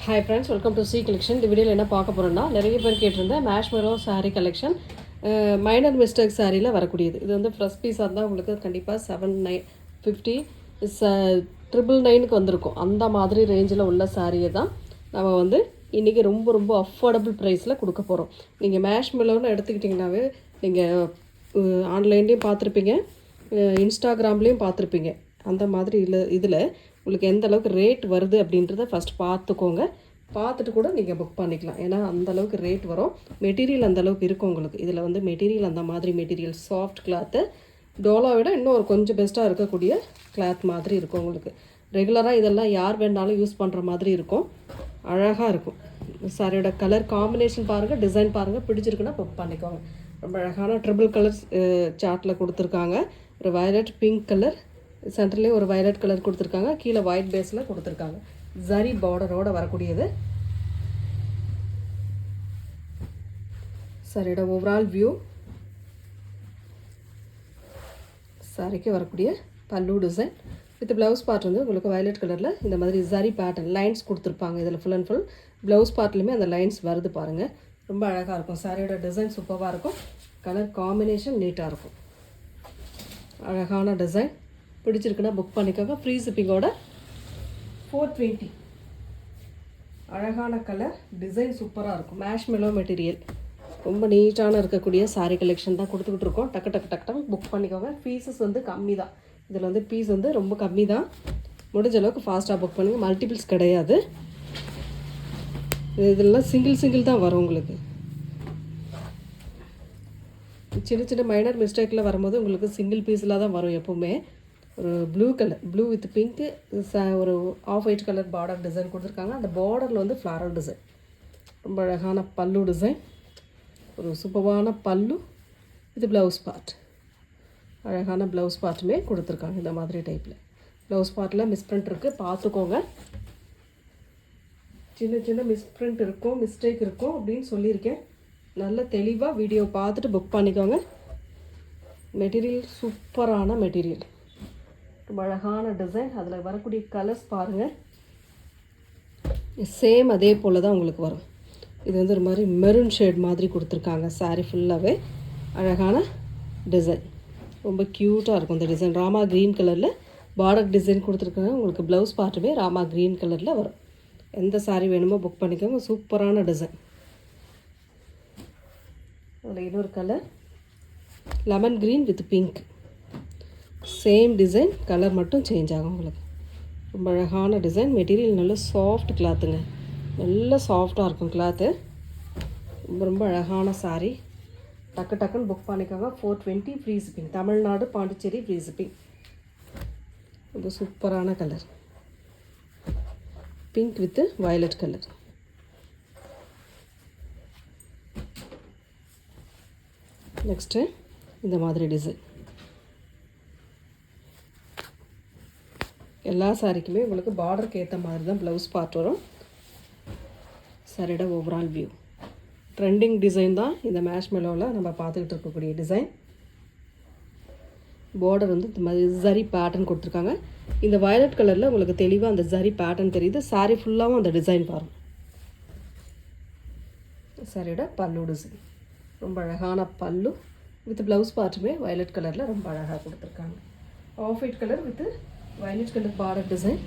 Hi friends, welcome to C collection. இந்த வீடியோவில் என்ன பார்க்க போகிறோன்னா, நிறைய பேர் கேட்டிருந்தேன் marshmallow saree collection. Minor mistake சாரியில் வரக்கூடியது. இது வந்து ஃப்ரெஷ் பீஸாக இருந்தால் உங்களுக்கு கண்டிப்பாக 7,950 999க்கு வந்திருக்கும். அந்த மாதிரி ரேஞ்சில் உள்ள சாரியை தான் நம்ம வந்து இன்றைக்கி ரொம்ப ரொம்ப அஃபோர்டபுள் ப்ரைஸில் கொடுக்க போகிறோம். நீங்கள் மேஷ்மெலோன்னு எடுத்துக்கிட்டிங்கனாவே நீங்கள் ஆன்லைன்லேயும் பார்த்துருப்பீங்க, இன்ஸ்டாகிராம்லேயும் பார்த்துருப்பீங்க. அந்த மாதிரி இதில் உங்களுக்கு எந்த அளவுக்கு ரேட் வருது அப்படின்றத ஃபஸ்ட் பார்த்துக்கோங்க. பார்த்துட்டு கூட நீங்கள் புக் பண்ணிக்கலாம். ஏன்னா அந்தளவுக்கு ரேட் வரும். மெட்டீரியல் அந்தளவுக்கு இருக்கும் உங்களுக்கு. இதில் வந்து மெட்டீரியல் அந்த மாதிரி மெட்டீரியல் சாஃப்ட் கிளாத்து, டோலா விட இன்னும் ஒரு கொஞ்சம் பெஸ்ட்டாக இருக்கக்கூடிய கிளாத் மாதிரி இருக்கும் உங்களுக்கு. ரெகுலராக இதெல்லாம் யார் வேணாலும் யூஸ் பண்ணுற மாதிரி இருக்கும். அழகாக இருக்கும். சாரியோட கலர் காம்பினேஷன் பாருங்கள், டிசைன் பாருங்கள், பிடிச்சிருக்குன்னா புக் பண்ணிக்கோங்க. ரொம்ப அழகான ட்ரிபிள் கலர்ஸ் சார்ட்டில் கொடுத்துருக்காங்க. ஒரு வயலட் பிங்க் கலர், சென்டர்லேயே ஒரு வயலட் கலர் கொடுத்துருக்காங்க, கீழே ஒயிட் பேஸில் கொடுத்துருக்காங்க. ஜரி பார்டரோடு வரக்கூடியது. சாரியோட ஓவரால் வியூ, சாரிக்கு வரக்கூடிய பல்லு டிசைன் வித் ப்ளவுஸ் பார்ட் வந்து உங்களுக்கு வயலட் கலரில் இந்த மாதிரி ஜரி பேட்டர்ன் லைன்ஸ் கொடுத்துருப்பாங்க. இதில் ஃபுல் அண்ட் ஃபுல் ப்ளவுஸ் பார்ட்லேயுமே அந்த லைன்ஸ் வருது பாருங்கள். ரொம்ப அழகாக இருக்கும். சாரியோட டிசைன் சூப்பராக இருக்கும். கலர் காம்பினேஷன் நீட்டாக இருக்கும். அழகான டிசைன். பிடிச்சிருக்குன்னா புக் பண்ணிக்கோங்க. ஃப்ரீ ஷிப்பிங்கோட 420. அழகான கலர், டிசைன் சூப்பராக இருக்கும். மேஷ்மெலோ மெட்டீரியல் ரொம்ப நீட்டான இருக்கக்கூடிய சாரீ கலெக்ஷன் தான் கொடுத்துக்கிட்டு இருக்கோம். டக்கு டக்கு டக்கு புக் பண்ணிக்கோங்க. பீசஸ் வந்து கம்மி தான். இதில் வந்து பீஸ் வந்து ரொம்ப கம்மி தான். முடிஞ்ச அளவுக்கு ஃபாஸ்ட்டாக புக் பண்ணுங்கள். மல்டிபிள்ஸ் கிடையாது. இதெல்லாம் சிங்கிள் தான் வரும் உங்களுக்கு. சின்ன சின்ன மைனர் மிஸ்டேக்கில் வரும்போது உங்களுக்கு சிங்கிள் பீஸில் தான் வரும் எப்போவுமே. ஒரு blue colour, blue with pink, ஒரு off white colour border design கொடுத்துருக்காங்க. அந்த பார்டரில் வந்து ஃப்ளாரல் டிசைன். ரொம்ப அழகான பல்லு டிசைன். ஒரு சூப்பரான பல்லு இது ப்ளவுஸ் பார்ட். அழகான ப்ளவுஸ் பார்ட்டுமே கொடுத்துருக்காங்க. இந்த மாதிரி டைப்பில் ப்ளவுஸ் பார்ட்டில் மிஸ்பிரிண்ட் இருக்குது, பார்த்துக்கோங்க. சின்ன சின்ன மிஸ்பிரிண்ட் இருக்கும், மிஸ்டேக் இருக்கும் அப்படின்னு சொல்லியிருக்கேன். நல்ல தெளிவாக வீடியோ பார்த்துட்டு புக் பண்ணிக்கோங்க. மெட்டீரியல் சூப்பரான மெட்டீரியல், ரொம்ப அழகான டிசைன். அதில் வரக்கூடிய கலர்ஸ் பாருங்கள். சேம் அதே போல் தான் உங்களுக்கு வரும். இது வந்து ஒரு மாதிரி மெரூன் ஷேட் மாதிரி கொடுத்துருக்காங்க. சாரீ ஃபுல்லாகவே அழகான டிசைன், ரொம்ப க்யூட்டாக இருக்கும் இந்த டிசைன். ராமா க்ரீன் கலரில் பார்டர் டிசைன் கொடுத்துருக்காங்க. உங்களுக்கு ப்ளவுஸ் பார்ட்டுமே ராமா க்ரீன் கலரில் வரும். எந்த சாரீ வேணுமோ புக் பண்ணிக்கோங்க. சூப்பரான டிசைன். அதில் இன்னொரு colour lemon green with pink. Same design, colour மட்டும் சேஞ்ச் ஆகும் உங்களுக்கு. ரொம்ப அழகான டிசைன். மெட்டீரியல் நல்ல சாஃப்ட் கிளாத்துங்க. நல்ல சாஃப்டாக இருக்கும் கிளாத்து. ரொம்ப ரொம்ப அழகான சாரீ. டக்கு டக்குன்னு புக் பண்ணிக்கோங்க. 420 free shipping. Tamil Nadu, Pondicherry free shipping. ரொம்ப சூப்பரான colour, pink with violet colour. Next இந்த மாதிரி டிசைன். எல்லா சாரிக்குமே உங்களுக்கு பார்டருக்கு ஏற்ற மாதிரி தான் ப்ளவுஸ் பார்ட் வரும். சாரியோட ஓவரால் வியூ. ட்ரெண்டிங் டிசைன் தான் இந்த மேஷ்மெலோவில் நம்ம பார்த்துக்கிட்டு இருக்கக்கூடிய டிசைன். பார்டர் வந்து இந்த மாதிரி ஜரி பேட்டர்ன் கொடுத்துருக்காங்க. இந்த வயலட் கலரில் உங்களுக்கு தெளிவாக அந்த ஜரி பேட்டர்ன் தெரியுது. சாரீ ஃபுல்லாகவும் அந்த டிசைன் பாருங்கள். சாரியோட பல்லு டிசைன். ரொம்ப அழகான பல்லு வித் ப்ளவுஸ் பார்ட்டுமே வயலட் கலரில் ரொம்ப அழகாக கொடுத்துருக்காங்க. Off white colour with violet colour border design.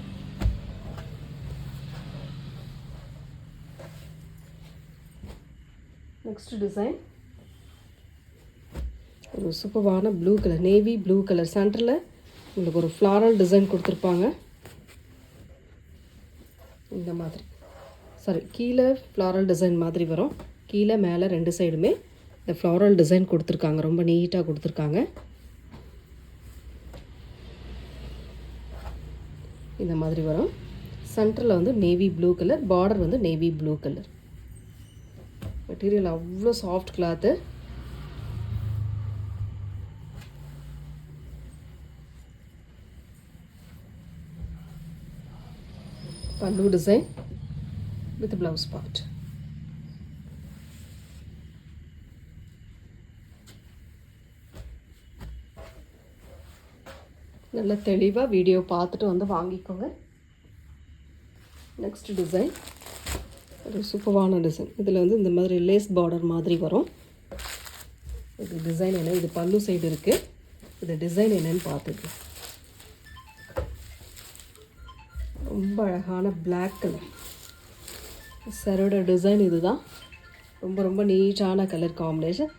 Next design ஒரு சூப்பரான blue colour, navy blue colour. சென்டரில் உங்களுக்கு ஒரு ஃப்ளாரல் டிசைன் கொடுத்துருப்பாங்க. இந்த மாதிரி கீழே ஃப்ளாரல் டிசைன் மாதிரி வரும். கீழே மேலே ரெண்டு சைடுமே இந்த ஃப்ளாரல் டிசைன் கொடுத்துருக்காங்க. ரொம்ப நீட்டாக கொடுத்துருக்காங்க. இந்த மாதிரி வரும். சென்டரில் வந்து நேவி ப்ளூ கலர், பார்டர் வந்து நேவி ப்ளூ கலர். மெட்டீரியல் அவ்வளோ சாஃப்ட் கிளாத்து. பல்லு டிசைன் வித் ப்ளவுஸ் பார்ட். நல்ல தெளிவாக வீடியோ பார்த்துட்டு வந்து வாங்கிக்கோங்க. நெக்ஸ்ட் டிசைன் ஒரு சூப்பரான டிசைன். இதில் வந்து இந்த மாதிரி லேஸ் பார்டர் மாதிரி வரும். இது டிசைன் என்ன, இது பல்லு சைடு இருக்குது. இது டிசைன் என்னன்னு பார்த்துக்கலாம். ரொம்ப அழகான பிளாக் கலர் சாரியோட டிசைன். இதுதான் ரொம்ப ரொம்ப நீட்டான கலர் காம்பினேஷன்.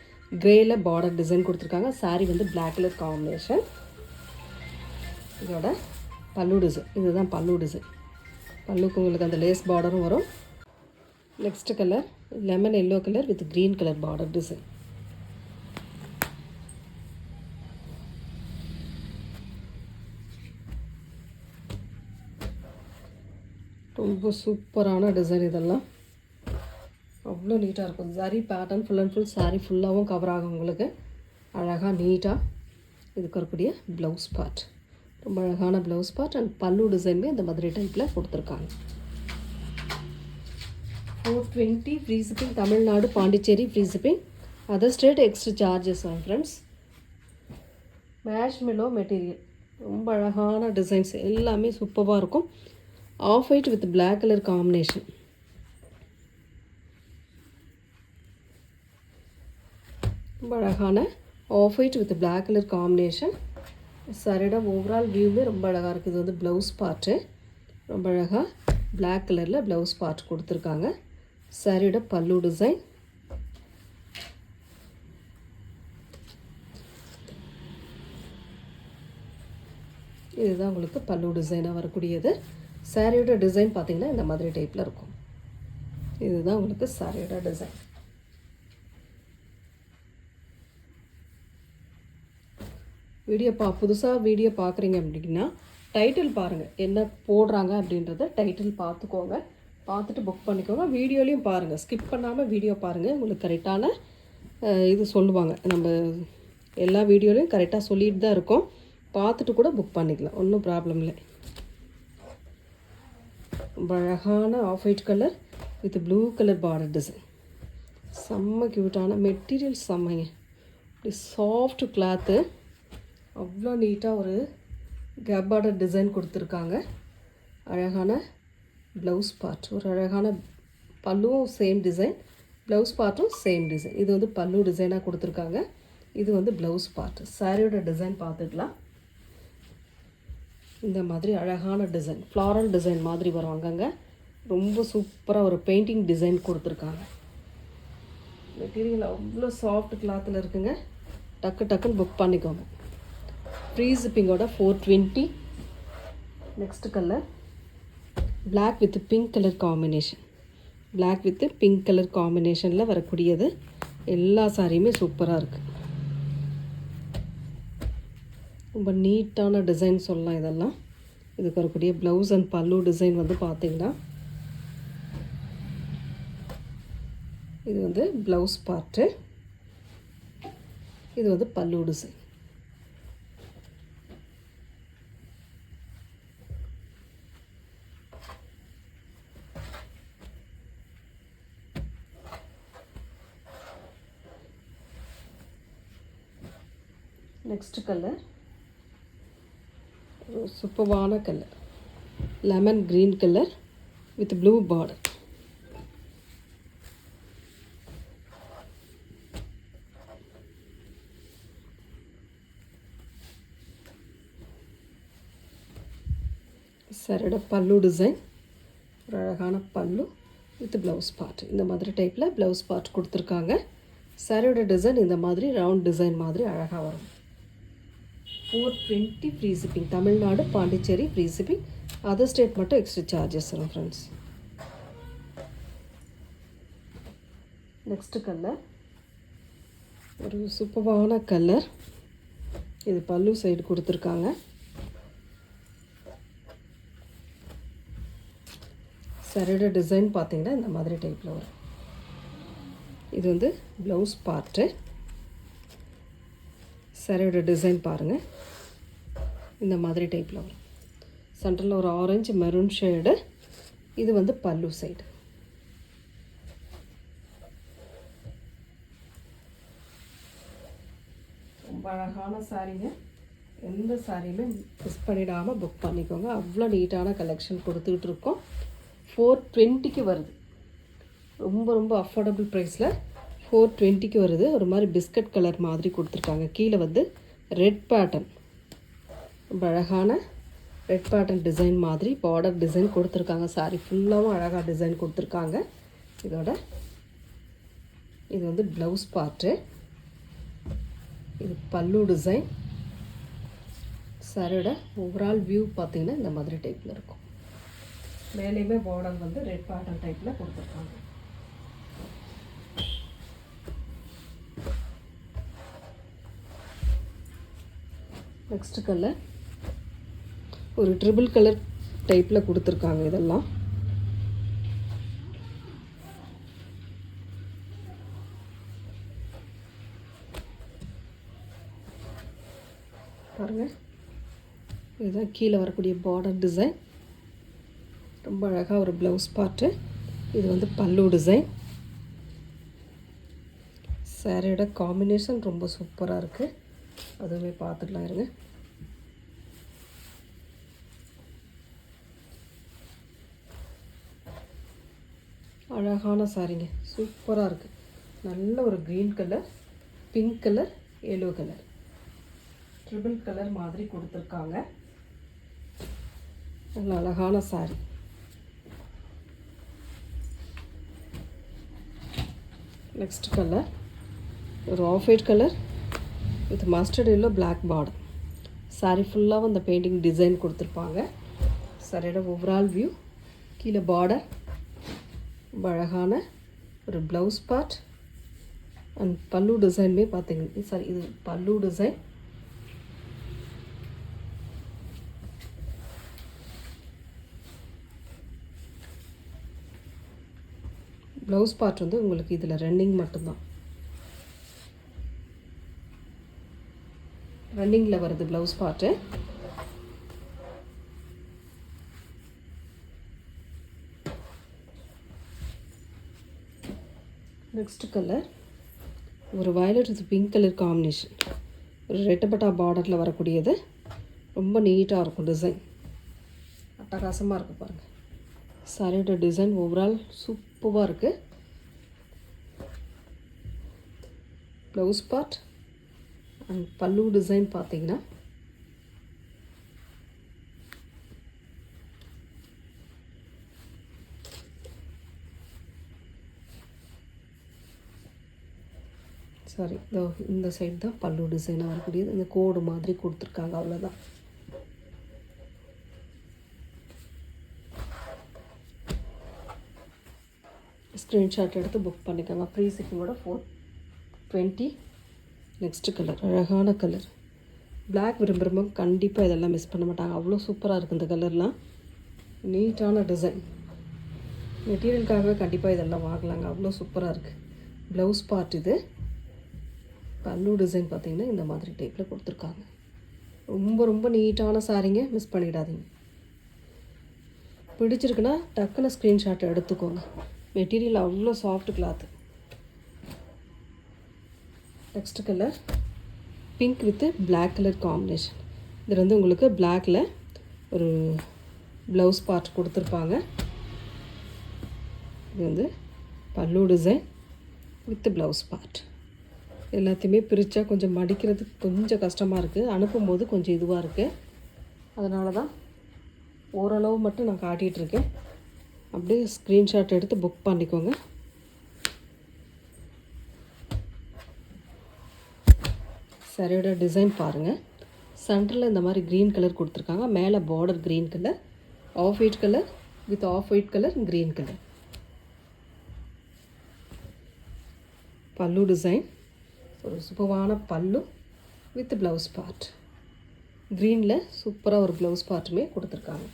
க்ரேயில் பார்டர் டிசைன் கொடுத்துருக்காங்க. சாரீ வந்து பிளாக் கலர் காம்பினேஷன். இதோட பல்லு டிசைன். இதுதான் பல்லு டிசைன். பல்லுக்கு உங்களுக்கு அந்த லேஸ் பார்டரும் வரும். Next colour lemon yellow colour with green colour border design. ரொம்ப சூப்பரான டிசைன். இதெல்லாம் அவ்வளோ நீட்டாக இருக்கும். சரி pattern full and full sari ஃபுல்லாகவும் கவர் ஆகும் உங்களுக்கு. அழகாக நீட்டாக இதுக்கு வரக்கூடிய ப்ளவுஸ் பார்ட். ரொம்ப அழகான ப்ளவுஸ் பார்ட் அண்ட் பல்லு டிசைனுமே இந்த மாதிரி டைப்பில் கொடுத்துருக்காங்க. 420 free shipping. Tamil Nadu Pondicherry free shipping. Other state extra charges friends. Marshmallow material. ரொம்ப அழகான டிசைன்ஸ் எல்லாமே சூப்பராக இருக்கும். Off white with black colour combination. ரொம்ப அழகான off white with black colour combination. சாரியோட ஓவரால் வியூவே ரொம்ப அழகாக இருக்குது. இது வந்து ப்ளவுஸ் பார்ட்டு. ரொம்ப அழகாக பிளாக் கலரில் ப்ளவுஸ் பார்ட் கொடுத்துருக்காங்க. சாரியோட பல்லு டிசைன். இதுதான் உங்களுக்கு பல்லு டிசைனாக வரக்கூடியது. சாரியோட டிசைன் பார்த்திங்கன்னா இந்த மாதிரி டைப்பில் இருக்கும். இதுதான் உங்களுக்கு சாரியோட டிசைன். புதுசாக வீடியோ பார்க்குறீங்க அப்படின்னா டைட்டில் பாருங்கள், என்ன போடுறாங்க அப்படின்றத டைட்டில் பார்த்துக்கோங்க. பார்த்துட்டு புக் பண்ணிக்கோங்க. வீடியோலையும் பாருங்கள், ஸ்கிப் பண்ணாமல் வீடியோ பாருங்கள். உங்களுக்கு கரெக்டான இது சொல்லுவாங்க. நம்ம எல்லா வீடியோலையும் கரெக்டாக சொல்லிட்டு தான் இருக்கோம். பார்த்துட்டு கூட புக் பண்ணிக்கலாம், ஒன்றும் ப்ராப்ளம் இல்லை. ரொம்ப அழகான off white colour with blue colour border design. செம்ம க்யூட்டான மெட்டீரியல், செம்மைங்க. இப்படி சாஃப்ட் கிளாத்து. அவ்வளோ நீட்டாக ஒரு கேப் பார்டர் டிசைன் கொடுத்துருக்காங்க. அழகான ப்ளவுஸ் பார்ட். ஒரு அழகான பல்லுவும் சேம் டிசைன், ப்ளவுஸ் பார்ட்டும் சேம் டிசைன். இது வந்து பல்லு டிசைனாக கொடுத்துருக்காங்க. இது வந்து ப்ளவுஸ் பார்ட். சாரியோட டிசைன் பார்த்துக்கலாம். இந்த மாதிரி அழகான டிசைன், ஃப்ளாரல் டிசைன் மாதிரி வரும் அங்கங்கே. ரொம்ப சூப்பராக ஒரு பெயிண்டிங் டிசைன் கொடுத்துருக்காங்க. மெட்டீரியல் அவ்வளோ சாஃப்ட் கிளாத்தில் இருக்குங்க. டக்குன்னு புக் பண்ணிக்கோங்க. ஃப்ரீ ஷிப்பிங்கோட 420. Next colour black with pink colour combination. Black with pink colour காம்பினேஷனில் வரக்கூடியது. எல்லா சாரியுமே சூப்பராக இருக்குது. ரொம்ப நீட்டான டிசைன் சொல்லலாம் இதெல்லாம். இதுக்கு வரக்கூடிய ப்ளவுஸ் அண்ட் பல்லு டிசைன் வந்து பார்த்திங்கன்னா இது வந்து ப்ளவுஸ் பார்ட்டு. இது வந்து பல்லு டிசைன். நெக்ஸ்ட் கலர் சூப்பரான colour lemon green colour with blue border. சாரியோட பல்லு டிசைன். ஒரு அழகான பல்லு வித் ப்ளவுஸ் பார்ட். இந்த மாதிரி டைப்பில் ப்ளவுஸ் பார்ட் கொடுத்துருக்காங்க. சாரியோட டிசைன் இந்த மாதிரி ரவுண்ட் டிசைன் மாதிரி அழகாக வரும். 420 free shipping. Tamil Nadu Pondicherry free shipping. Other state மட்டும் எக்ஸ்ட்ரா சார்ஜஸ் வரும் ஃப்ரெண்ட்ஸ். நெக்ஸ்ட் கலர் ஒரு சூப்பரான கலர். இது பல்லு சைடு கொடுத்துருக்காங்க. சாரியோட டிசைன் பார்த்தீங்கன்னா இந்த மாதிரி டைப்பில் வரும். இது வந்து ப்ளவுஸ் பார்ட்டு. சாரியோட டிசைன் பாருங்கள், இந்த மாதிரி டைப்பில் வரும். சென்டரில் ஒரு ஆரஞ்சு மெரூன் ஷேடு. இது வந்து பல்லு சைடு. ரொம்ப அழகான சாரீங்க. எந்த சாரியுமே மிஸ் பண்ணிடாமல் புக் பண்ணிக்கோங்க. அவ்வளோ நீட்டான கலெக்ஷன் கொடுத்துக்கிட்டு இருக்கோம். 420க்கு வருது. ரொம்ப ரொம்ப அஃபோர்டபுள் ப்ரைஸில் 420க்கு வருது. ஒரு மாதிரி பிஸ்கட் கலர் மாதிரி கொடுத்துருக்காங்க. கீழே வந்து ரெட் பேட்டர்ன், ரொம்ப அழகான ரெட் பேட்டர்ன் டிசைன் மாதிரி பார்டர் டிசைன் கொடுத்துருக்காங்க. சாரி ஃபுல்லாகவும் அழகாக டிசைன் கொடுத்துருக்காங்க. இது வந்து ப்ளவுஸ் பார்ட்டு, இது பல்லு டிசைன். சாரியோட ஓவரால் வியூ பார்த்திங்கன்னா இந்த மாதிரி டைப்பில் இருக்கும். மேலேயுமே பார்டர் வந்து ரெட் பேட்டர்ன் டைப்பில் கொடுத்துருக்காங்க. நெக்ஸ்ட் கலர் ஒரு ட்ரிபிள் கலர் டைப்பில் கொடுத்துருக்காங்க. இதெல்லாம் பாருங்கள், இதுதான் கீழே வரக்கூடிய பார்டர் டிசைன். ரொம்ப அழகாக ஒரு ப்ளவுஸ் பார்ட்டு. இது வந்து பல்லு டிசைன். சாரியோட காம்பினேஷன் ரொம்ப சூப்பராக இருக்குது. அதுவுமே பார்த்துக்கலாம் இருங்க. அழகான சாரிங்க, சூப்பராக இருக்குது. நல்ல ஒரு green colour, pink colour, yellow colour, triple colour மாதிரி கொடுத்துருக்காங்க. நல்ல அழகான சாரி. நெக்ஸ்ட் கலர் ஒரு off white colour with mustard yellow black border. Sari ஃபுல்லாகவும் இந்த பெயிண்டிங் டிசைன் கொடுத்துருப்பாங்க. சாரியோட ஓவரால் வியூ, கீழே பார்டர், ரொம்ப அழகான ஒரு ப்ளவுஸ் பார்ட் அண்ட் பல்லு டிசைனுமே பார்த்தீங்கன்னா, சாரி இது பல்லு டிசைன். ப்ளவுஸ் பார்ட் வந்து உங்களுக்கு இதில் ரன்னிங் மட்டும்தான், ரன்னிங்கில் வருது ப்ளவுஸ் பார்ட்டு. நெக்ஸ்ட் கலர் ஒரு violet with pink colour combination, ஒரு ரெட்டப்பட்டா பார்டரில் வரக்கூடியது. ரொம்ப நீட்டாக இருக்கும் டிசைன், அட்டகாசமாக இருக்குது பாருங்கள். சாரியோட டிசைன் ஓவரால் சூப்பராக இருக்குது. ப்ளவுஸ் பார்ட் அண்ட் பல்லு டிசைன் பார்த்தீங்கன்னா சாரி இந்த சைடு தான் பல்லு டிசைனாக வரக்கூடியது. இந்த கோடு மாதிரி கொடுத்துருக்காங்க, அவ்வளோதான். ஸ்க்ரீன்ஷாட் எடுத்து புக் பண்ணிக்கோங்க. ஃப்ரீ ஷிப்பிங்கோட 420. நெக்ஸ்ட் கலர் அழகான கலர், பிளாக் விரும்புகிறவங்க கண்டிப்பாக இதெல்லாம் மிஸ் பண்ண மாட்டாங்க. அவ்வளோ சூப்பராக இருக்குது இந்த கலர்லாம். நீட்டான டிசைன், மெட்டீரியலுக்காகவே கண்டிப்பாக இதெல்லாம் வாங்கலாங்க. அவ்வளோ சூப்பராக இருக்குது. ப்ளவுஸ் பார்ட் இது. பல்லு டிசைன் பார்த்திங்கன்னா இந்த மாதிரி டைப்பில் கொடுத்துருக்காங்க. ரொம்ப ரொம்ப நீட்டான சாரீங்க, மிஸ் பண்ணிடாதீங்க. பிடிச்சிருக்குன்னா டக்குன்னு ஸ்க்ரீன்ஷாட் எடுத்துக்கோங்க. மெட்டீரியல் அவ்வளோ soft cloth. Next colour pink with black colour combination. இதில் வந்து உங்களுக்கு பிளாக்கில் ஒரு ப்ளவுஸ் பார்ட் கொடுத்துருப்பாங்க. இது வந்து பல்லு டிசைன் வித் ப்ளவுஸ் பார்ட். எல்லாத்தையுமே பிரித்தா கொஞ்சம் மடிக்கிறதுக்கு கொஞ்சம் கஷ்டமாக இருக்குது, அனுப்பும்போது கொஞ்சம் இதுவாக இருக்குது. அதனால தான் ஓரளவு மட்டும் நான் காட்டிகிட்ருக்கேன். அப்படியே ஸ்க்ரீன்ஷாட் எடுத்து புக் பண்ணிக்கோங்க. சாரியோட டிசைன் பாருங்கள். சென்டரில் இந்த மாதிரி க்ரீன் கலர் கொடுத்துருக்காங்க. மேலே border green colour, off white colour with off white colour, green colour. பல்லு டிசைன் ஒரு சூப்பரான பல்லு வித் ப்ளவுஸ் பார்ட். க்ரீனில் சூப்பராக ஒரு ப்ளவுஸ் பார்ட்டுமே கொடுத்துருக்காங்க.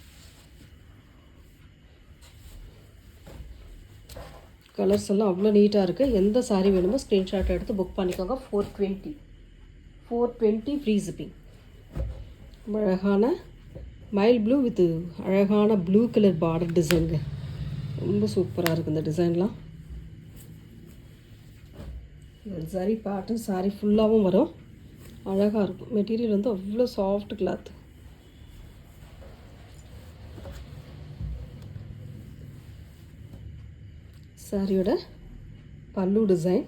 கலர்ஸ் எல்லாம் அவ்வளோ நீட்டாக இருக்குது. எந்த சாரீ வேணுமோ ஸ்க்ரீன்ஷாட் எடுத்து புக் பண்ணிக்கோங்க. 420 ஃப்ரீ ஷிப்பிங். அழகான மைல் ப்ளூ வித் அழகான ப்ளூ கலர் பார்டர் டிசைனுங்க. ரொம்ப சூப்பராக இருக்குது இந்த டிசைன்லாம். சரி பேட்டர்ன் சாரீ ஃபுல்லாகவும் வரும், அழகாக இருக்கும். மெட்டீரியல் வந்து அவ்வளோ சாஃப்ட் கிளாத். சாரியோட பல்லு டிசைன்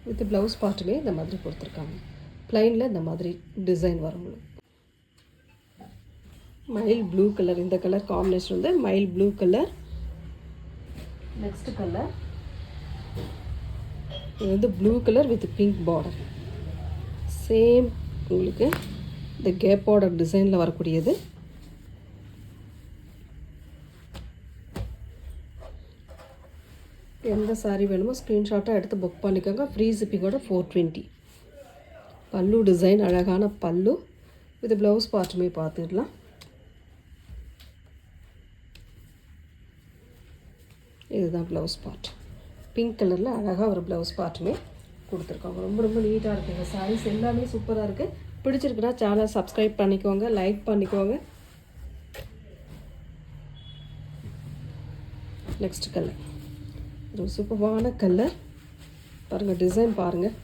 வித் ப்ளவுஸ் பார்ட்டுமே இந்த மாதிரி கொடுத்துருக்காங்க. ப்ளைனில் இந்த மாதிரி டிசைன் வரும். மைல் ப்ளூ கலர், இந்த கலர் காம்பினேஷன் வந்து mile blue colour. Next colour இது வந்து blue colour with pink border. Same உங்களுக்கு இந்த கேப் பார்டர் டிசைனில் வரக்கூடியது. எந்த சாரீ வேணுமோ ஸ்க்ரீன்ஷாட்டாக எடுத்து புக் பண்ணிக்கோங்க. ஃப்ரீ ஷிப்பிங்கோட 420. பல்லு டிசைன் அழகான பல்லு வித் ப்ளவுஸ் பார்ட்டுமே பார்த்துடலாம். இதுதான் ப்ளவுஸ் பார்ட். பிங்க் கலரில் அழகாக ஒரு ப்ளவுஸ் பார்ட்டுமே கொடுத்துருக்காங்க. ரொம்ப ரொம்ப நீட்டாக இருக்குங்க. சாரீஸ் எல்லாமே சூப்பராக இருக்குது. பிடிச்சிருக்குன்னா சேனல் சப்ஸ்கிரைப் பண்ணிக்கோங்க, லைக் பண்ணிக்கோங்க. நெக்ஸ்ட் கலர் ஒரு சூப்பரான கலர் பாருங்கள். டிசைன் பாருங்கள்.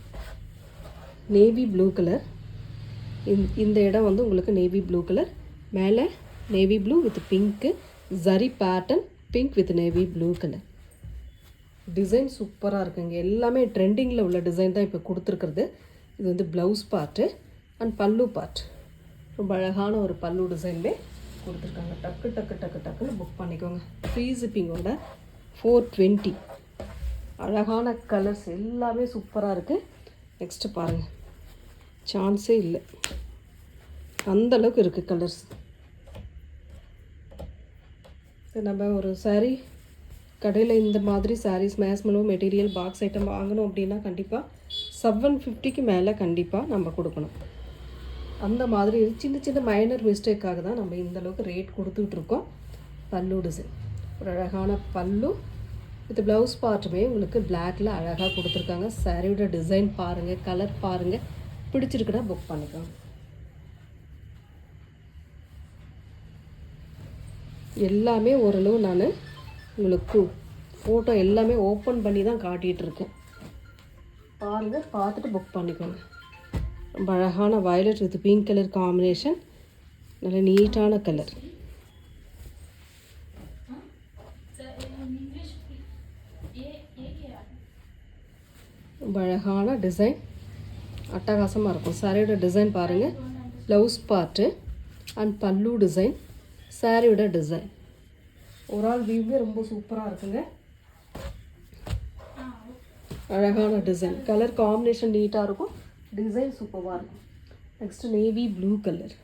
Navy blue colour. இந்த இடம் வந்து உங்களுக்கு நேவி ப்ளூ கலர். மேலே navy blue with pink zari pattern, pink with navy blue colour. Design சூப்பராக இருக்குங்க. எல்லாமே ட்ரெண்டிங்கில் உள்ள டிசைன் தான் இப்போ கொடுத்துருக்குறது. இது வந்து ப்ளவுஸ் பார்ட்டு அண்ட் பல்லு பார்ட். ரொம்ப அழகான ஒரு பல்லு டிசைன்லே கொடுத்துருக்காங்க. டக்கு டக்கு டக்கு டக்குன்னு புக் பண்ணிக்கோங்க. ஃப்ரீ ஷிப்பிங்கோட 420. அழகான கலர்ஸ் எல்லாமே சூப்பராக இருக்குது. நெக்ஸ்ட்டு பாருங்கள், சான்ஸே இல்லை, அந்தளவுக்கு இருக்குது கலர்ஸ். நம்ம ஒரு சாரீ கடையில் இந்த மாதிரி சாரீஸ் மேஸ்மலோ மெட்டீரியல் பாக்ஸ் ஐட்டம் வாங்கணும் அப்படின்னா கண்டிப்பாக 750க்கு மேலே கண்டிப்பாக நம்ம கொடுக்கணும். அந்த மாதிரி சின்ன சின்ன மைனர் மிஸ்டேக்காக தான் நம்ம இந்தளவுக்கு ரேட் கொடுத்துட்ருக்கோம். பல்லு டிசைன் ஒரு அழகான பல்லு வித் ப்ளவுஸ் பார்ட்டுமே உங்களுக்கு பிளாக்கில் அழகாக கொடுத்துருக்காங்க. சாரியோட டிசைன் பாருங்கள், கலர் பாருங்கள். பிடிச்சிருக்குன்னா புக் பண்ணிக்கோங்க. எல்லாமே ஓரளவு நான் உங்களுக்கு ஃபோட்டோ எல்லாமே ஓப்பன் பண்ணி தான் காட்டிகிட்ருக்கேன். பாருங்கள், பார்த்துட்டு புக் பண்ணிக்கோங்க. ரொம்ப அழகான violet with pink colour combination. நல்ல நீட்டான கலர். ரொம்ப அழகான டிசைன், அட்டகாசமாக இருக்கும். சாரியோட டிசைன் பாருங்கள். ப்ளவுஸ் பார்ட்டு அண்ட் பல்லு டிசைன், சாரியோட டிசைன் ஓவரால் வியூவே ரொம்ப சூப்பராக இருக்குங்க. அழகான டிசைன், கலர் காம்பினேஷன் நீட்டாக இருக்கும், டிசைன் சூப்பராக இருக்கும். Next navy blue colour.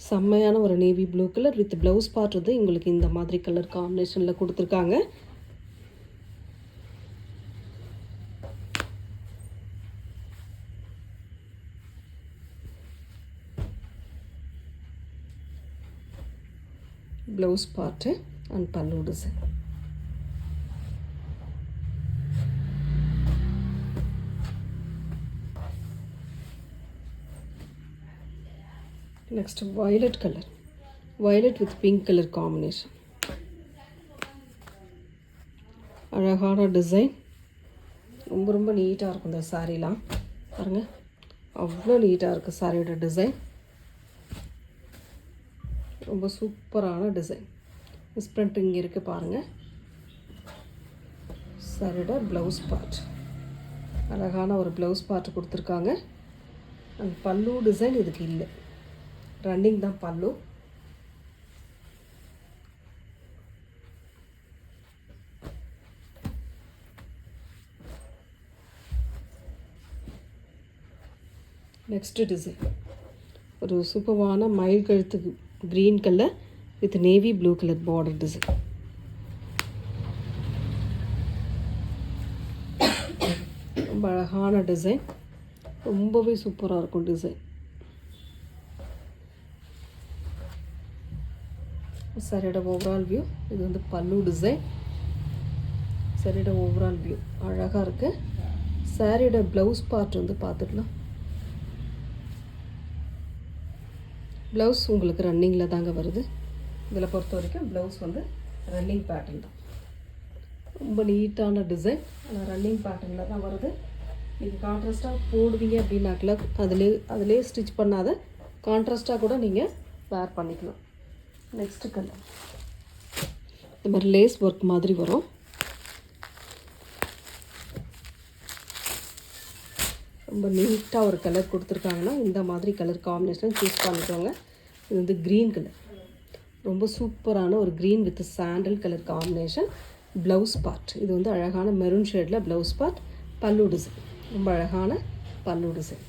செம்மையான ஒரு navy blue colour with blouse part வந்து உங்களுக்கு இந்த மாதிரி கலர் காம்பினேஷனில் கொடுத்துருக்காங்க. ப்ளவுஸ் பார்ட்டு அண்ட் பல்லு design. Next violet colour, violet with pink colour combination. அழகான டிசைன், ரொம்ப ரொம்ப நீட்டாக இருக்கும் இந்த சாரீலாம். பாருங்கள், அவ்வளோ நீட்டாக இருக்குது சாரியோட டிசைன். ரொம்ப சூப்பரான டிசைன். மிஸ்பிரிண்ட் இங்கே இருக்குது பாருங்கள். சாரியோட ப்ளவுஸ் பார்ட், அழகான ஒரு ப்ளவுஸ் பார்ட் கொடுத்துருக்காங்க. அண்ட் பல்லு டிசைன் இதுக்கு இல்லை, ரன்னிங் தான் பல்லு. நெக்ஸ்ட் டிசைன் ஒரு சூப்பரான மயில் கழுத்து green colour with navy blue colour border design. ரொம்ப அழகான டிசைன், ரொம்பவே சூப்பராக இருக்கும் டிசைன். சாரியோட ஓவரால் வியூ இது வந்து பல்லு டிசைன். சாரியோட ஓவரால் வியூ அழகாக இருக்குது. சாரியோட ப்ளவுஸ் பார்ட் வந்து பார்த்துக்கலாம். ப்ளவுஸ் உங்களுக்கு ரன்னிங்கில் தாங்க வருது. இதில் பொறுத்த வரைக்கும் ப்ளவுஸ் வந்து ரன்னிங் பேட்டர்ன் தான். ரொம்ப நீட்டான டிசைன், ஆனால் ரன்னிங் பேட்டர்னில் தான் வருது. நீங்கள் கான்ட்ராஸ்ட்டாக போடுவீங்க அப்படின்னாக்கல அதிலே ஸ்டிச் பண்ணாத கான்ட்ராஸ்ட்டாக கூட நீங்கள் வேர் பண்ணிக்கலாம். நெக்ஸ்ட் கலர் இந்த மாதிரி லேஸ் ஒர்க் மாதிரி வரும். ரொம்ப நீட்டாக ஒரு கலர் கொடுத்துருக்காங்கன்னா இந்த மாதிரி கலர் காம்பினேஷன் சூஸ் பண்ணிக்கோங்க. இது வந்து க்ரீன் கலர், ரொம்ப சூப்பரான ஒரு green with sandal colour combination. Blouse part இது வந்து அழகான மெரூன் ஷேடில் ப்ளவுஸ் பார்ட். பல்லு டிசைன், ரொம்ப அழகான பல்லு டிசைன்.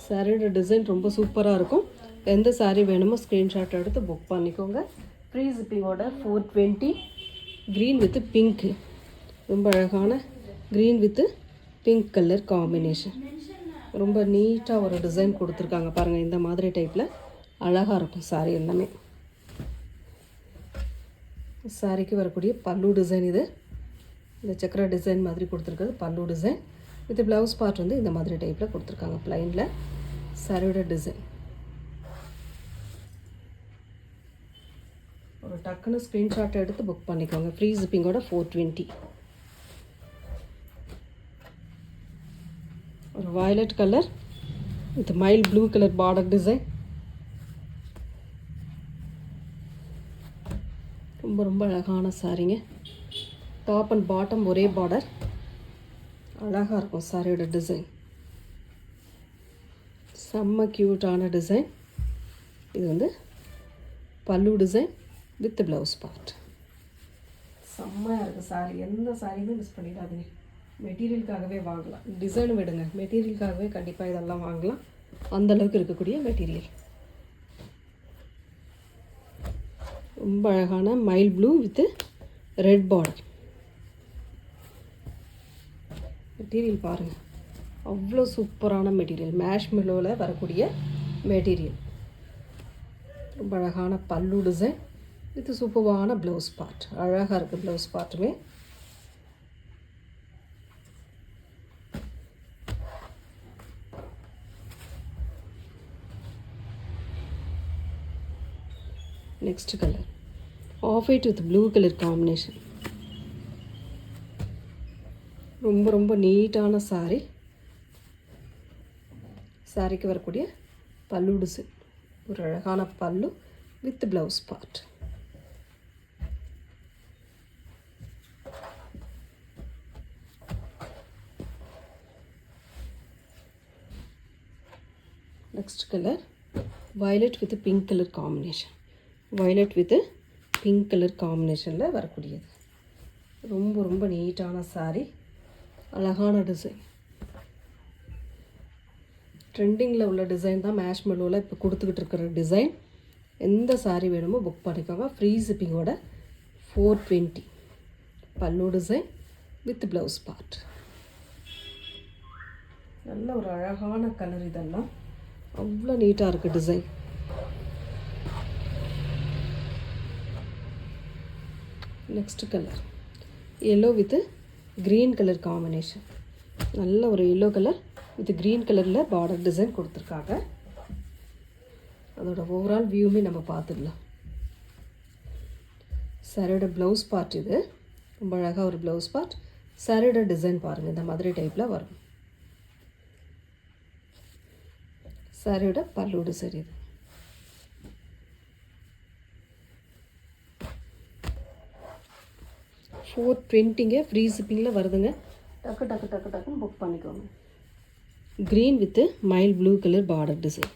சாரியோட டிசைன் ரொம்ப சூப்பராக இருக்கும். எந்த சாரீ வேணுமோ ஸ்க்ரீன்ஷாட் எடுத்து புக் பண்ணிக்கோங்க. ஃப்ரீ ஷிப்பிங்கோட 420. க்ரீன் வித் பிங்க்கு, ரொம்ப அழகான green with pink colour combination. ரொம்ப நீட்டாக ஒரு டிசைன் கொடுத்துருக்காங்க பாருங்கள். இந்த மாதிரி டைப்பில் அழகாக இருக்கும் சாரீ எல்லாமே. சாரிக்கு வரக்கூடிய பல்லு டிசைன் இது. இந்த சக்கர டிசைன் மாதிரி கொடுத்துருக்குறது பல்லு டிசைன். வித் ப்ளவுஸ் பார்ட் வந்து இந்த மாதிரி டைப்பில் கொடுத்துருக்காங்க ப்ளைனில். சாரியோட டிசைன் ஒரு டக்குன்னு ஸ்க்ரீன்ஷாட் எடுத்து புக் பண்ணிக்கோங்க. ஃப்ரீ ஷிப்பிங்கோட 420. ஒரு violet colour with mile blue colour border design. ரொம்ப ரொம்ப அழகான சாரீங்க. டாப் அண்ட் பாட்டம் ஒரே பார்டர், அழகாக இருக்கும் சாரியோட டிசைன். செம்ம க்யூட்டான டிசைன். இது வந்து பல்லு டிசைன் வித் ப்ளவுஸ் பார்ட். செம்மையாக இருக்குது சாரீ. எந்த சாரியுமே மிஸ் பண்ணிடாதீங்க. மெட்டீரியலுக்காகவே வாங்கலாம். டிசைன் விடுங்க, மெட்டீரியலுக்காகவே கண்டிப்பாக இதெல்லாம் வாங்கலாம். அந்தளவுக்கு இருக்கக்கூடிய மெட்டீரியல். ரொம்ப அழகான mile blue with red border. Material பாருங்கள், அவ்வளோ சூப்பரான மெட்டீரியல். மேஷ்மெலோவில் வரக்கூடிய மெட்டீரியல். ரொம்ப அழகான பல்லு டிசைன் வித் சூப்பரான ப்ளவுஸ் பார்ட். அழகாக இருக்குது ப்ளவுஸ் பார்ட்டுமே. Next colour off white with blue colour combination. ரொம்ப ரொம்ப நீட்டான சாரீ. சாரிக்கு வரக்கூடிய பல்லு டிசைன், ஒரு அழகான பல்லு with blouse part. Next colour violet with pink colour combination. Violet with pink colour காம்பினேஷனில் வரக்கூடியது. ரொம்ப ரொம்ப நீட்டான சாரீ, அழகான டிசைன். ட்ரெண்டிங்கில் உள்ள டிசைன் தான் மேஷ்மெலோவில் இப்போ கொடுத்துக்கிட்டு இருக்கிற டிசைன். எந்த சாரீ வேணுமோ புக் பண்ணிக்கோங்க. ஃப்ரீ ஷிப்பிங்கோட 420. பல்லு டிசைன் வித் ப்ளவுஸ் பார்ட். நல்ல ஒரு அழகான கலர். இதெல்லாம் அவ்வளோ நீட்டாக இருக்குது design. Next colour yellow with green colour combination. நல்ல ஒரு எல்லோ கலர் வித் க்ரீன் கலரில் பார்டர் டிசைன் கொடுத்துருக்காங்க. அதோட ஓவரால் வியூமே நம்ம பார்த்துடலாம். சாரியோட ப்ளவுஸ் பார்ட் இது. ரொம்ப அழகாக ஒரு ப்ளவுஸ் பார்ட். சாரியோட டிசைன் பாருங்கள், இந்த மாதிரி டைப்பில் வரும். சாரியோட பல்லு டிசைன் இது. $420 ஃப்ரீ ஷிப்பிங்கில் வருதுங்க. டக்கு டக்கு டக்கு டக்குன்னு புக் பண்ணிக்கோங்க. Green with mile blue colour border design.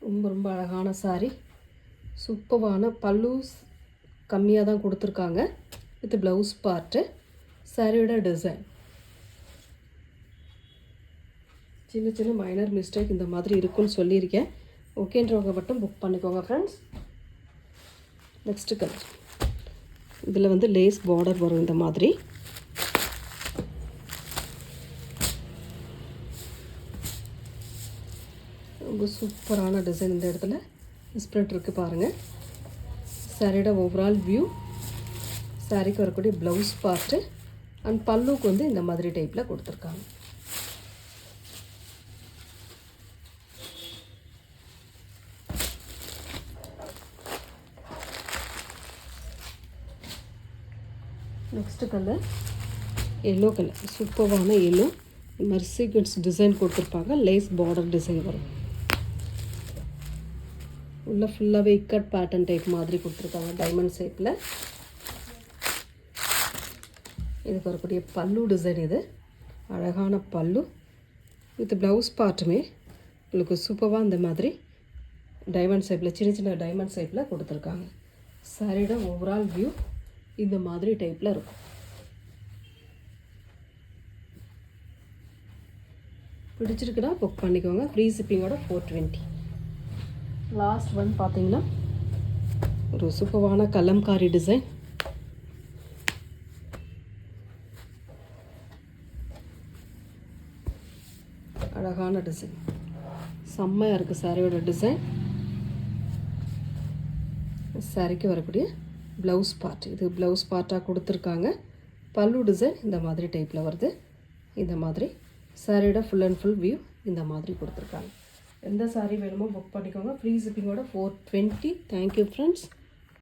ரொம்ப ரொம்ப அழகான சாரீ. சூப்பரான பல்லு கம்மியாக தான் கொடுத்துருக்காங்க வித் ப்ளவுஸ் பார்ட்டு. சாரியோட டிசைன் சின்ன சின்ன மைனர் மிஸ்டேக் இந்த மாதிரி இருக்குன்னு சொல்லியிருக்கேன். ஓகேன்றவங்க மட்டும் புக் பண்ணிக்கோங்க ஃப்ரெண்ட்ஸ். நெக்ஸ்ட் கலர் இதில் வந்து லேஸ் பார்டர் வரும் இந்த மாதிரி. ரொம்ப சூப்பரான டிசைன். இந்த இடத்துல ஸ்ப்ரெட் இருக்குது பாருங்கள். சாரியோட ஓவரால் வியூ, சாரிக்கு வரக்கூடிய ப்ளவுஸ் பார்ட்டு அண்ட் பல்லுக்கு வந்து இந்த மாதிரி டைப்பில் கொடுத்துருக்காங்க. Next colour yellow colour. சூப்பரான எல்லோ இந்த மாதிரி சீக்வென்ஸ் டிசைன் கொடுத்துருப்பாங்க. லேஸ் பார்டர் டிசைன் வரும். உள்ள ஃபுல்லாகவே இக்கட் பேட்டர்ன் டைப் மாதிரி கொடுத்துருக்காங்க டைமண்ட் ஷேப்பில். இதுக்கு வரக்கூடிய பல்லு டிசைன். இது அழகான பல்லு வித் ப்ளவுஸ் பார்ட்டுமே உங்களுக்கு சூப்பராக இந்த மாதிரி டைமண்ட் ஷேப்பில் சின்ன சின்ன டைமண்ட் ஷேப்பில் கொடுத்துருக்காங்க. சாரியோட ஓவரால் வியூ இந்த மாதிரி டைப்பில் இருக்கும். பிடிச்சிருக்குன்னா புக் பண்ணிக்கோங்க. ஃப்ரீ ஷிப்பிங்கோட 420. லாஸ்ட் ஒன் பார்த்தீங்கன்னா ஒரு சூப்பரான கலம்காரி டிசைன். அழகான டிசைன், செம்மையாக இருக்குது சாரியோட டிசைன். சாரிக்கு வரக்கூடிய ப்ளவுஸ் பார்ட், இது ப்ளவுஸ் பார்ட்டாக கொடுத்துருக்காங்க. பல்லு டிசைன் இந்த மாதிரி டைப்பில் வருது. இந்த மாதிரி சாரியோட ஃபுல் அண்ட் ஃபுல் வியூ இந்த மாதிரி கொடுத்துருக்காங்க. எந்த சாரீ வேணுமோ புக் பண்ணிக்கோங்க. ஃப்ரீ ஷிப்பிங்கோட 420. Thank you friends.